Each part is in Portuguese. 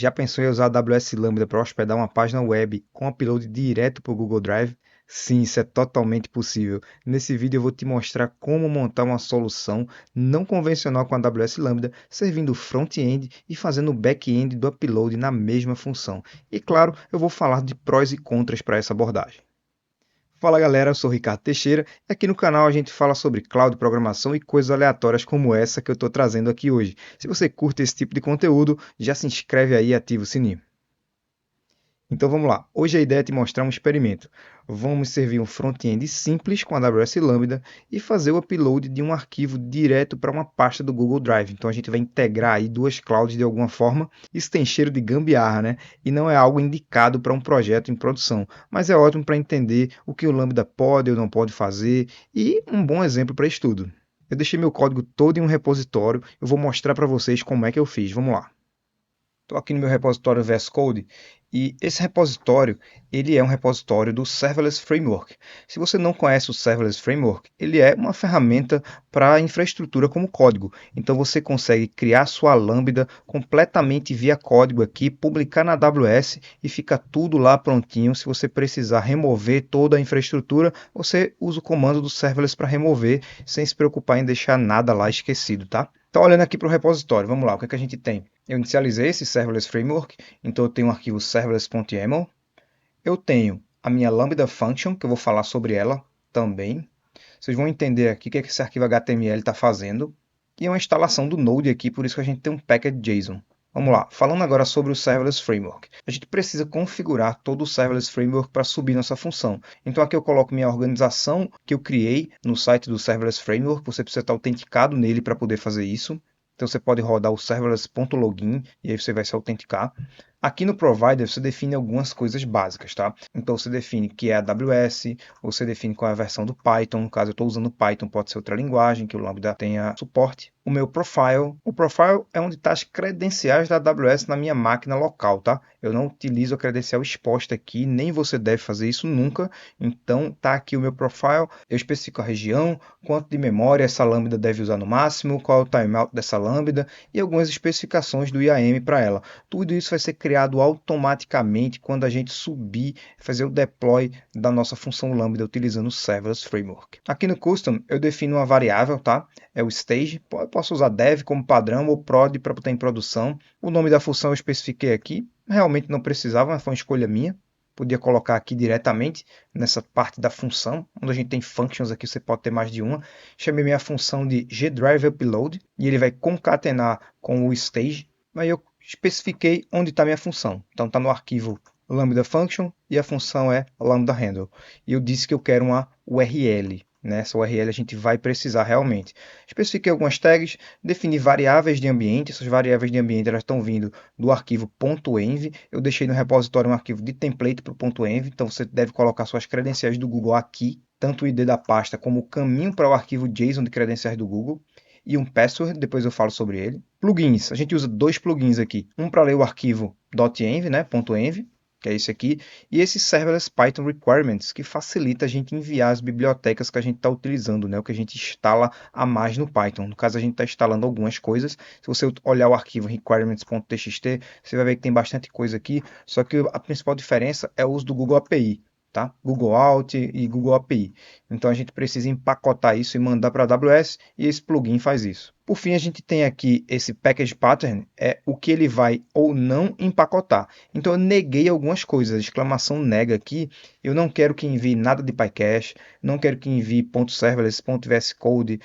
Já pensou em usar a AWS Lambda para hospedar uma página web com upload direto para o Google Drive? Sim, isso é totalmente possível. Nesse vídeo eu vou te mostrar como montar uma solução não convencional com a AWS Lambda, servindo o front-end e fazendo o back-end do upload na mesma função. E claro, eu vou falar de prós e contras para essa abordagem. Fala galera, eu sou o Ricardo Teixeira e aqui no canal a gente fala sobre cloud, programação e coisas aleatórias como essa que eu estou trazendo aqui hoje. Se você curte esse tipo de conteúdo, já se inscreve aí e ativa o sininho. Então vamos lá. Hoje a ideia é te mostrar um experimento. Vamos servir um front-end simples com a AWS Lambda e fazer o upload de um arquivo direto para uma pasta do Google Drive. Então a gente vai integrar aí duas clouds de alguma forma. Isso tem cheiro de gambiarra, né? E não é algo indicado para um projeto em produção, mas é ótimo para entender o que o Lambda pode ou não pode fazer e um bom exemplo para estudo. Eu deixei meu código todo em um repositório. Eu vou mostrar para vocês como é que eu fiz. Vamos lá. Estou aqui no meu repositório VS Code e esse repositório ele é um repositório do Serverless Framework. Se você não conhece o Serverless Framework, ele é uma ferramenta para infraestrutura como código. Então você consegue criar sua Lambda completamente via código aqui, publicar na AWS e fica tudo lá prontinho. Se você precisar remover toda a infraestrutura, você usa o comando do Serverless para remover, sem se preocupar em deixar nada lá esquecido, tá? Então, olhando aqui para o repositório, vamos lá, o que é que a gente tem? Eu inicializei esse Serverless Framework, então eu tenho um arquivo serverless.yaml, eu tenho a minha Lambda Function, que eu vou falar sobre ela também. Vocês vão entender aqui o que é que esse arquivo HTML está fazendo. E é uma instalação do Node aqui, por isso que a gente tem um package JSON. Vamos lá, falando agora sobre o Serverless Framework. A gente precisa configurar todo o Serverless Framework para subir nossa função. Então aqui eu coloco minha organização que eu criei no site do Serverless Framework. Você precisa estar autenticado nele para poder fazer isso. Então você pode rodar o serverless.login e aí você vai se autenticar. Aqui no Provider você define algumas coisas básicas, tá? Então você define que é a AWS, você define qual é a versão do Python. No caso eu estou usando Python, pode ser outra linguagem que o Lambda tenha suporte. O meu profile. O profile é onde estão as credenciais da AWS na minha máquina local, tá? Eu não utilizo a credencial exposta aqui, nem você deve fazer isso nunca. Então tá aqui o meu profile, eu especifico a região, quanto de memória essa lambda deve usar no máximo, qual é o timeout dessa lambda e algumas especificações do IAM para ela. Tudo isso vai ser criado automaticamente quando a gente subir, fazer o deploy da nossa função lambda utilizando o Serverless Framework. Aqui no Custom eu defino uma variável, tá? É o stage, posso usar dev como padrão ou prod para botar em produção. O nome da função eu especifiquei aqui, realmente não precisava, mas foi uma escolha minha. Podia colocar aqui diretamente nessa parte da função, onde a gente tem functions aqui, você pode ter mais de uma. Chamei minha função de gdrive upload e ele vai concatenar com o stage. Aí eu especifiquei onde está minha função. Então está no arquivo lambda function e a função é lambda handle. E eu disse que eu quero uma URL. Nessa URL a gente vai precisar realmente. Especifiquei algumas tags, defini variáveis de ambiente. Essas variáveis de ambiente elas estão vindo do arquivo .env. Eu deixei no repositório um arquivo de template para o .env. Então você deve colocar suas credenciais do Google aqui, tanto o ID da pasta como o caminho para o arquivo JSON de credenciais do Google. E um password, depois eu falo sobre ele. Plugins, a gente usa dois plugins aqui. Um para ler o arquivo .env, né, .env, que é esse aqui, e esse Serverless Python Requirements, que facilita a gente enviar as bibliotecas que a gente está utilizando, né? O que a gente instala a mais no Python. No caso, a gente está instalando algumas coisas. Se você olhar o arquivo requirements.txt, você vai ver que tem bastante coisa aqui, só que a principal diferença é o uso do Google API. Tá? Google Out e Google API. Então a gente precisa empacotar isso e mandar para a AWS e esse plugin faz isso. Por fim, a gente tem aqui esse package pattern, é o que ele vai ou não empacotar. Então eu neguei algumas coisas, a exclamação nega aqui, eu não quero que envie nada de PyCache, não quero que envie .serverless, .vscode,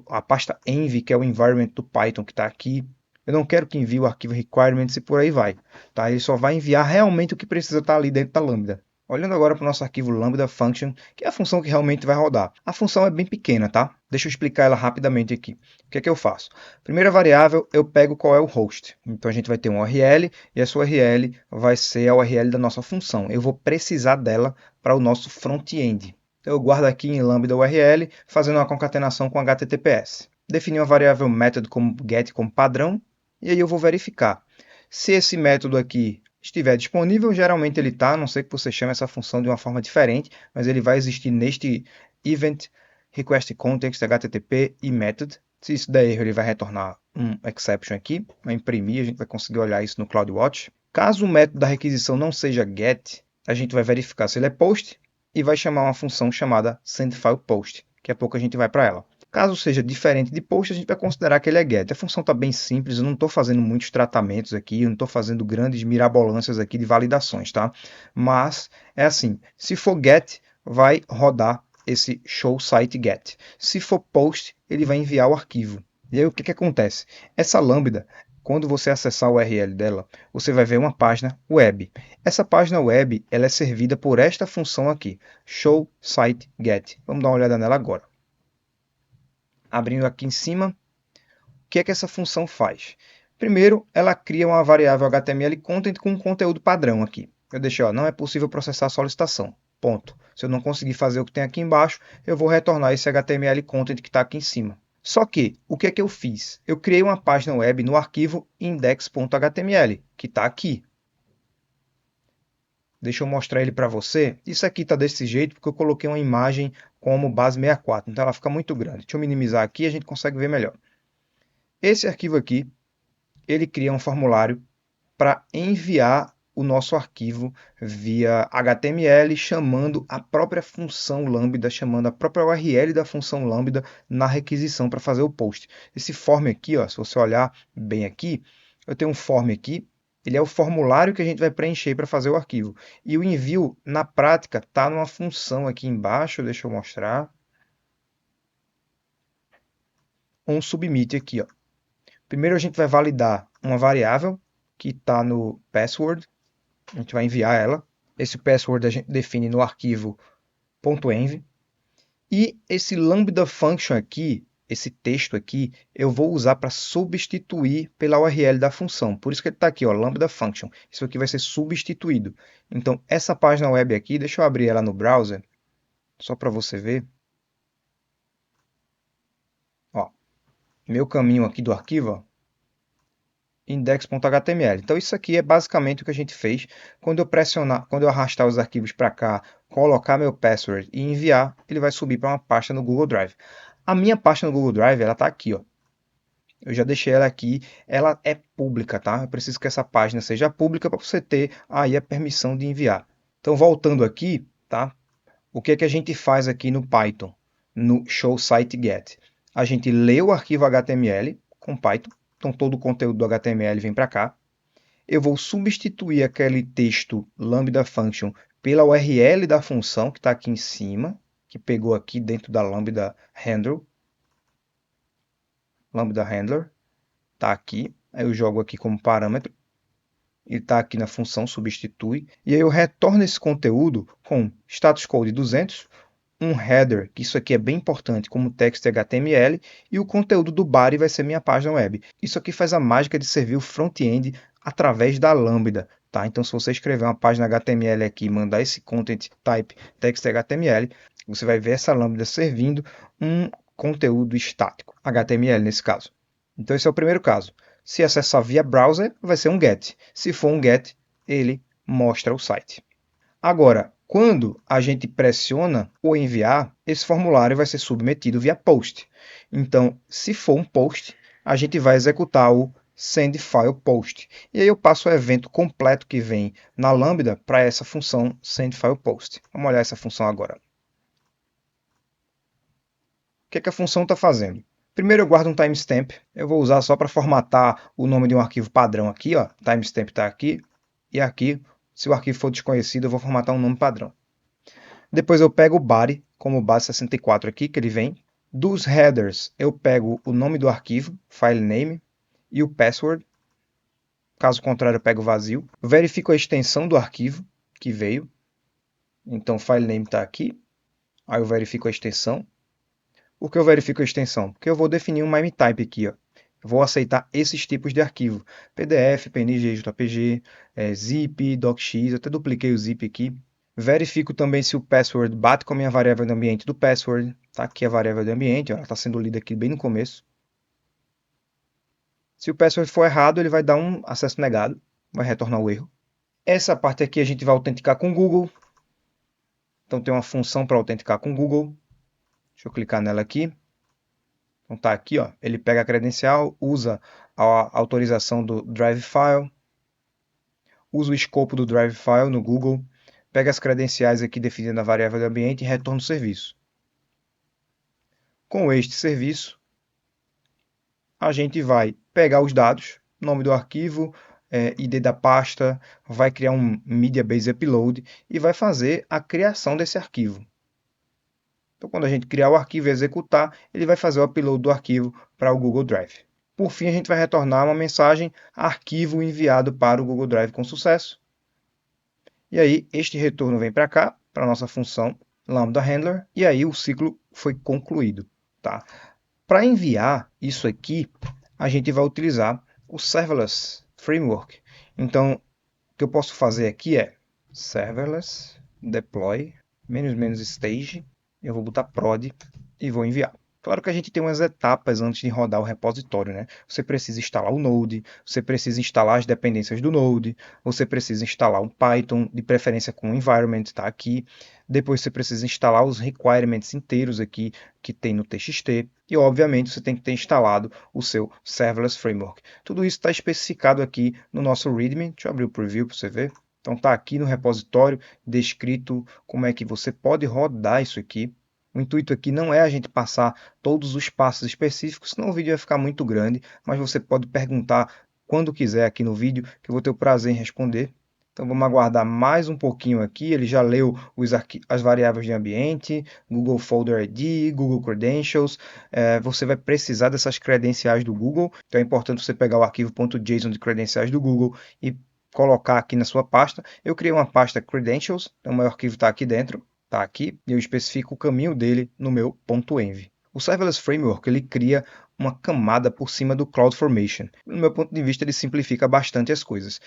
a pasta env, que é o environment do Python que está aqui. Eu não quero que envie o arquivo requirements e por aí vai. Tá? Ele só vai enviar realmente o que precisa estar ali dentro da Lambda. Olhando agora para o nosso arquivo Lambda Function, que é a função que realmente vai rodar. A função é bem pequena, tá? Deixa eu explicar ela rapidamente aqui. O que é que eu faço? Primeira variável, eu pego qual é o host. Então a gente vai ter uma URL e essa URL vai ser a URL da nossa função. Eu vou precisar dela para o nosso front-end. Então eu guardo aqui em Lambda URL, fazendo uma concatenação com HTTPS. Defini uma variável method como get como padrão, e aí eu vou verificar. Se esse método aqui estiver disponível, geralmente ele está, a não ser que você chame essa função de uma forma diferente, mas ele vai existir neste event, request context, HTTP e method. Se isso der erro, ele vai retornar um exception aqui, vai imprimir, a gente vai conseguir olhar isso no CloudWatch. Caso o método da requisição não seja get, a gente vai verificar se ele é post e vai chamar uma função chamada sendFilePost. Daqui a pouco a gente vai para ela. Caso seja diferente de post, a gente vai considerar que ele é get. A função está bem simples, eu não estou fazendo muitos tratamentos aqui, eu não estou fazendo grandes mirabolâncias aqui de validações, tá? Mas é assim, se for get, vai rodar esse show site get. Se for post, ele vai enviar o arquivo. E aí o que que acontece? Essa lambda, quando você acessar o URL dela, você vai ver uma página web. Essa página web, ela é servida por esta função aqui, show site get. Vamos dar uma olhada nela agora. Abrindo aqui em cima, o que é que essa função faz? Primeiro, ela cria uma variável HTML content com um conteúdo padrão aqui. Eu deixei, ó, não é possível processar a solicitação. Ponto. Se eu não conseguir fazer o que tem aqui embaixo, eu vou retornar esse HTML content que está aqui em cima. Só que, o que é que eu fiz? Eu criei uma página web no arquivo index.html, que está aqui. Deixa eu mostrar ele para você. Isso aqui está desse jeito porque eu coloquei uma imagem como base 64, então ela fica muito grande. Deixa eu minimizar aqui e a gente consegue ver melhor. Esse arquivo aqui, ele cria um formulário para enviar o nosso arquivo via HTML, chamando a própria função lambda, chamando a própria URL da função lambda na requisição para fazer o post. Esse form aqui, ó, se você olhar bem aqui, eu tenho um form aqui, ele é o formulário que a gente vai preencher para fazer o arquivo. E o envio, na prática, está numa função aqui embaixo, deixa eu mostrar. Um submit aqui, ó. Primeiro a gente vai validar uma variável que está no password. A gente vai enviar ela. Esse password a gente define no arquivo .env. E esse lambda function aqui, esse texto aqui, eu vou usar para substituir pela URL da função. Por isso que ele está aqui, ó, lambda function. Isso aqui vai ser substituído. Então, essa página web aqui, deixa eu abrir ela no browser, só para você ver. Ó, meu caminho aqui do arquivo, ó, index.html. Então isso aqui é basicamente o que a gente fez quando eu pressionar, quando eu arrastar os arquivos para cá, colocar meu password e enviar, ele vai subir para uma pasta no Google Drive. A minha pasta no Google Drive, ela está aqui, ó. Eu já deixei ela aqui, ela é pública, tá? Eu preciso que essa página seja pública para você ter aí a permissão de enviar. Então voltando aqui, tá? O que é que a gente faz aqui no Python, no show site get? A gente lê o arquivo HTML com Python, então todo o conteúdo do HTML vem para cá. Eu vou substituir aquele texto lambda function pela URL da função que está aqui em cima, que pegou aqui dentro da lambda handler. Lambda handler está aqui. Aí eu jogo aqui como parâmetro. Ele está aqui na função substitui. E aí eu retorno esse conteúdo com status code 200, um header, que isso aqui é bem importante, como text HTML, e o conteúdo do body vai ser minha página web. Isso aqui faz a mágica de servir o front-end através da Lambda. Tá? Então, se você escrever uma página HTML aqui e mandar esse content type text HTML, você vai ver essa Lambda servindo um conteúdo estático, HTML nesse caso. Então, esse é o primeiro caso. Se acessar via browser, vai ser um GET. Se for um GET, ele mostra o site. Agora, quando a gente pressiona o enviar, esse formulário vai ser submetido via post. Então, se for um post, a gente vai executar o sendFilePost. E aí eu passo o evento completo que vem na Lambda para essa função sendFilePost. Vamos olhar essa função agora. O que é que a função está fazendo? Primeiro eu guardo um timestamp. Eu vou usar só para formatar o nome de um arquivo padrão aqui. Ó. Timestamp está aqui. E aqui, se o arquivo for desconhecido, eu vou formatar um nome padrão. Depois eu pego o body, como base 64 aqui, que ele vem. Dos headers, eu pego o nome do arquivo, file name, e o password. Caso contrário, eu pego o vazio. Eu verifico a extensão do arquivo que veio. Então, o file name está aqui. Aí eu verifico a extensão. Por que eu verifico a extensão? Porque eu vou definir um MIME type aqui. Ó. Eu vou aceitar esses tipos de arquivo. PDF, PNG, JPG, zip, docx. Eu até dupliquei o zip aqui. Verifico também se o password bate com a minha variável de ambiente do password. Tá aqui a variável de ambiente, ó, ela está sendo lida aqui bem no começo. Se o password for errado, ele vai dar um acesso negado, vai retornar o erro. Essa parte aqui a gente vai autenticar com o Google. Então tem uma função para autenticar com o Google. Deixa eu clicar nela aqui. Então tá aqui, ó, ele pega a credencial, usa a autorização do Drive File, usa o escopo do Drive File no Google, pega as credenciais aqui definidas na variável de ambiente e retorna o serviço. Com este serviço, a gente vai pegar os dados, nome do arquivo, ID da pasta, vai criar um Media Base Upload e vai fazer a criação desse arquivo. Então, quando a gente criar o arquivo e executar, ele vai fazer o upload do arquivo para o Google Drive. Por fim, a gente vai retornar uma mensagem arquivo enviado para o Google Drive com sucesso. E aí, este retorno vem para cá, para a nossa função Lambda Handler, e aí o ciclo foi concluído. Tá? Para enviar isso aqui, a gente vai utilizar o Serverless Framework. Então, o que eu posso fazer aqui é serverless deploy --stage, eu vou botar prod e vou enviar. Claro que a gente tem umas etapas antes de rodar o repositório, né? Você precisa instalar o Node, você precisa instalar as dependências do Node, você precisa instalar um Python, de preferência com o environment, tá aqui. Depois você precisa instalar os requirements inteiros aqui que tem no TXT. E, obviamente, você tem que ter instalado o seu Serverless Framework. Tudo isso está especificado aqui no nosso README. Deixa eu abrir o preview para você ver. Então, está aqui no repositório descrito como é que você pode rodar isso aqui. O intuito aqui não é a gente passar todos os passos específicos, senão o vídeo vai ficar muito grande, mas você pode perguntar quando quiser aqui no vídeo, que eu vou ter o prazer em responder. Então vamos aguardar mais um pouquinho aqui. Ele já leu as variáveis de ambiente, Google Folder ID, Google Credentials. Você vai precisar dessas credenciais do Google, então é importante você pegar o arquivo .json de credenciais do Google e colocar aqui na sua pasta. Eu criei uma pasta Credentials, então o meu arquivo está aqui dentro. Está aqui e eu especifico o caminho dele no meu .env. O Serverless Framework ele cria uma camada por cima do CloudFormation. No meu ponto de vista, ele simplifica bastante as coisas.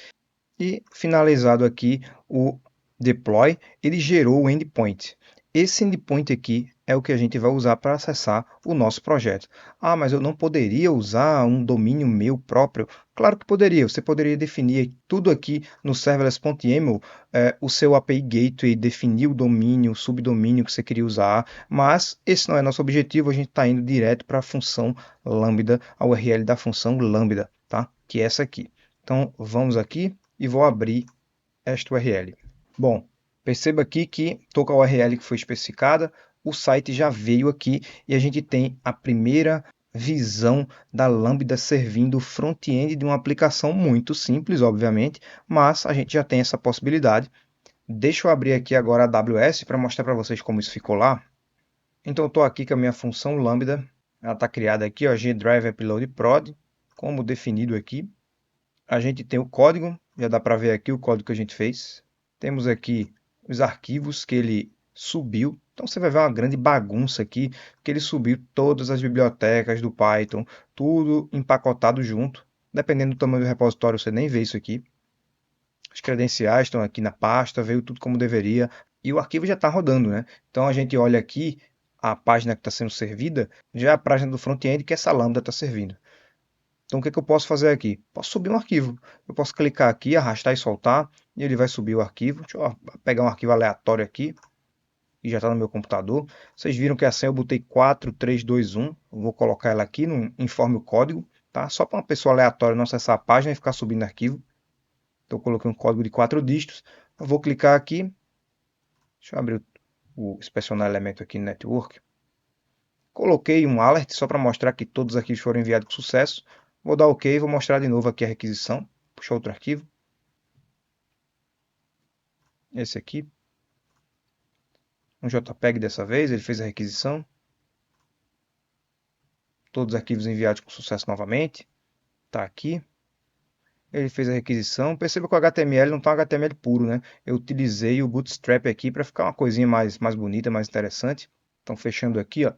E finalizado aqui o deploy, ele gerou o endpoint. Esse endpoint aqui é o que a gente vai usar para acessar o nosso projeto. Ah, mas eu não poderia usar um domínio meu próprio? Claro que poderia. Você poderia definir tudo aqui no serverless.yaml, o seu API Gateway, definir o domínio, o subdomínio que você queria usar, mas esse não é nosso objetivo, a gente está indo direto para a função Lambda, a URL da função Lambda, tá? Que é essa aqui. Então, vamos aqui e vou abrir esta URL. Bom, perceba aqui que estou com a URL que foi especificada, o site já veio aqui e a gente tem a primeira visão da Lambda servindo o front-end de uma aplicação muito simples, obviamente, mas a gente já tem essa possibilidade. Deixa eu abrir aqui agora a AWS para mostrar para vocês como isso ficou lá. Então, eu estou aqui com a minha função Lambda, ela está criada aqui, ó, gdrive upload prod, como definido aqui. A gente tem o código, já dá para ver aqui o código que a gente fez. Temos aqui os arquivos que ele subiu. Então você vai ver uma grande bagunça aqui, que ele subiu todas as bibliotecas do Python, tudo empacotado junto. Dependendo do tamanho do repositório, você nem vê isso aqui. As credenciais estão aqui na pasta, veio tudo como deveria. E o arquivo já está rodando, né? Então a gente olha aqui a página que está sendo servida, já é a página do front-end que essa lambda está servindo. Então, o que eu posso fazer aqui? Posso subir um arquivo. Eu posso clicar aqui, arrastar e soltar, e ele vai subir o arquivo. Deixa eu pegar um arquivo aleatório aqui, que já está no meu computador. Vocês viram que a senha eu botei 4321. Eu vou colocar ela aqui, no informe o código, tá? Só para uma pessoa aleatória não acessar a página e ficar subindo arquivo. Então, eu coloquei um código de 4 dígitos. Eu vou clicar aqui. Deixa eu abrir o inspecionar elemento aqui no network. Coloquei um alert só para mostrar que todos os arquivos foram enviados com sucesso. Vou dar OK e vou mostrar de novo aqui a requisição. Puxar outro arquivo. Esse aqui. Um JPEG dessa vez, ele fez a requisição. Todos os arquivos enviados com sucesso novamente. Está aqui. Ele fez a requisição. Perceba que o HTML não está um HTML puro, né? Eu utilizei o Bootstrap aqui para ficar uma coisinha mais bonita, mais interessante. Então, fechando aqui, ó.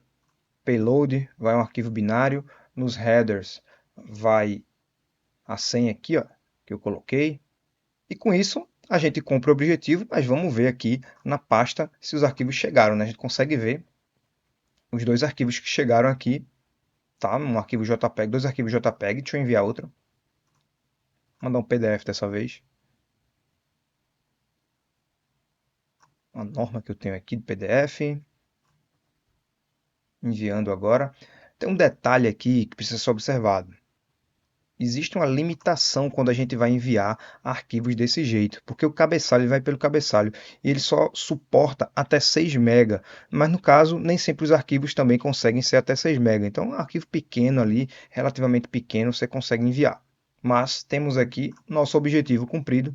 Payload, vai um arquivo binário. Nos headers, vai a senha aqui, ó, que eu coloquei. E com isso, a gente cumpre o objetivo, mas vamos ver aqui na pasta se os arquivos chegaram, né? A gente consegue ver os dois arquivos que chegaram aqui, tá? Um arquivo JPEG, dois arquivos JPEG, deixa eu enviar outro. Vou mandar um PDF dessa vez. Uma norma que eu tenho aqui de PDF. Enviando agora. Tem um detalhe aqui que precisa ser observado. Existe uma limitação quando a gente vai enviar arquivos desse jeito, porque o cabeçalho ele vai pelo cabeçalho e ele só suporta até 6 MB, mas no caso nem sempre os arquivos também conseguem ser até 6 MB. Então, um arquivo pequeno ali, relativamente pequeno, você consegue enviar. Mas temos aqui nosso objetivo cumprido.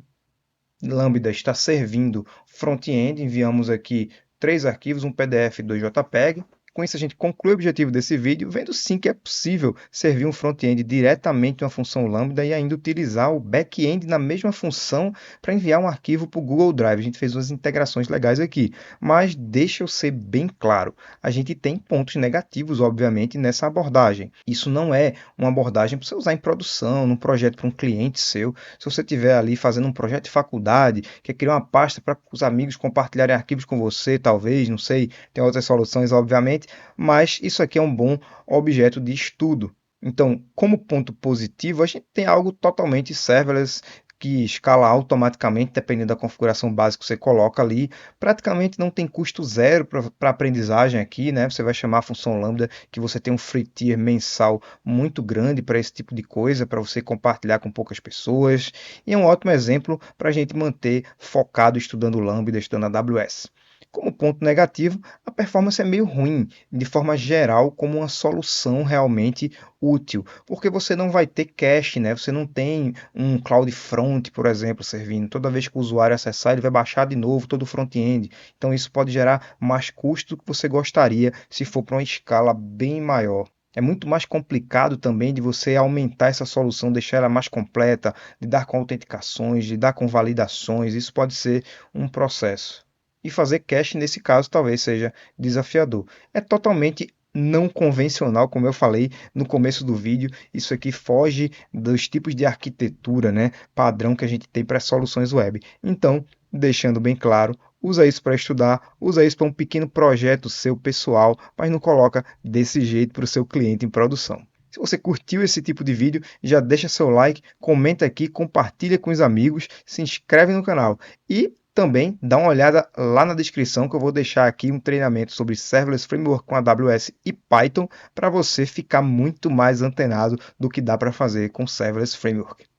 Lambda está servindo front-end, enviamos aqui 3 arquivos, um PDF e 2 JPEG. Com isso, a gente conclui o objetivo desse vídeo, vendo sim que é possível servir um front-end diretamente de uma função Lambda e ainda utilizar o back-end na mesma função para enviar um arquivo para o Google Drive. A gente fez umas integrações legais aqui, mas deixa eu ser bem claro, a gente tem pontos negativos, obviamente, nessa abordagem. Isso não é uma abordagem para você usar em produção, num projeto para um cliente seu. Se você estiver ali fazendo um projeto de faculdade, quer criar uma pasta para os amigos compartilharem arquivos com você, talvez, não sei, tem outras soluções, obviamente, mas isso aqui é um bom objeto de estudo. Então, como ponto positivo, a gente tem algo totalmente serverless, que escala automaticamente, dependendo da configuração básica que você coloca ali. Praticamente não tem custo zero para aprendizagem aqui, né? Você vai chamar a função Lambda, que você tem um free tier mensal muito grande para esse tipo de coisa, para você compartilhar com poucas pessoas. E é um ótimo exemplo para a gente manter focado estudando Lambda, estudando AWS. Como ponto negativo, a performance é meio ruim, de forma geral, como uma solução realmente útil, porque você não vai ter cache, né? Você não tem um CloudFront, por exemplo, servindo. Toda vez que o usuário acessar, ele vai baixar de novo todo o front-end. Então isso pode gerar mais custo do que você gostaria se for para uma escala bem maior. É muito mais complicado também de você aumentar essa solução, deixar ela mais completa, lidar com autenticações, lidar com validações. Isso pode ser um processo. E fazer cache nesse caso talvez seja desafiador. É totalmente não convencional, como eu falei no começo do vídeo. Isso aqui foge dos tipos de arquitetura, né, padrão que a gente tem para soluções web. Então, deixando bem claro, usa isso para estudar, usa isso para um pequeno projeto seu pessoal, mas não coloca desse jeito para o seu cliente em produção. Se você curtiu esse tipo de vídeo, já deixa seu like, comenta aqui, compartilha com os amigos, se inscreve no canal e também dá uma olhada lá na descrição que eu vou deixar aqui um treinamento sobre Serverless Framework com AWS e Python para você ficar muito mais antenado do que dá para fazer com Serverless Framework.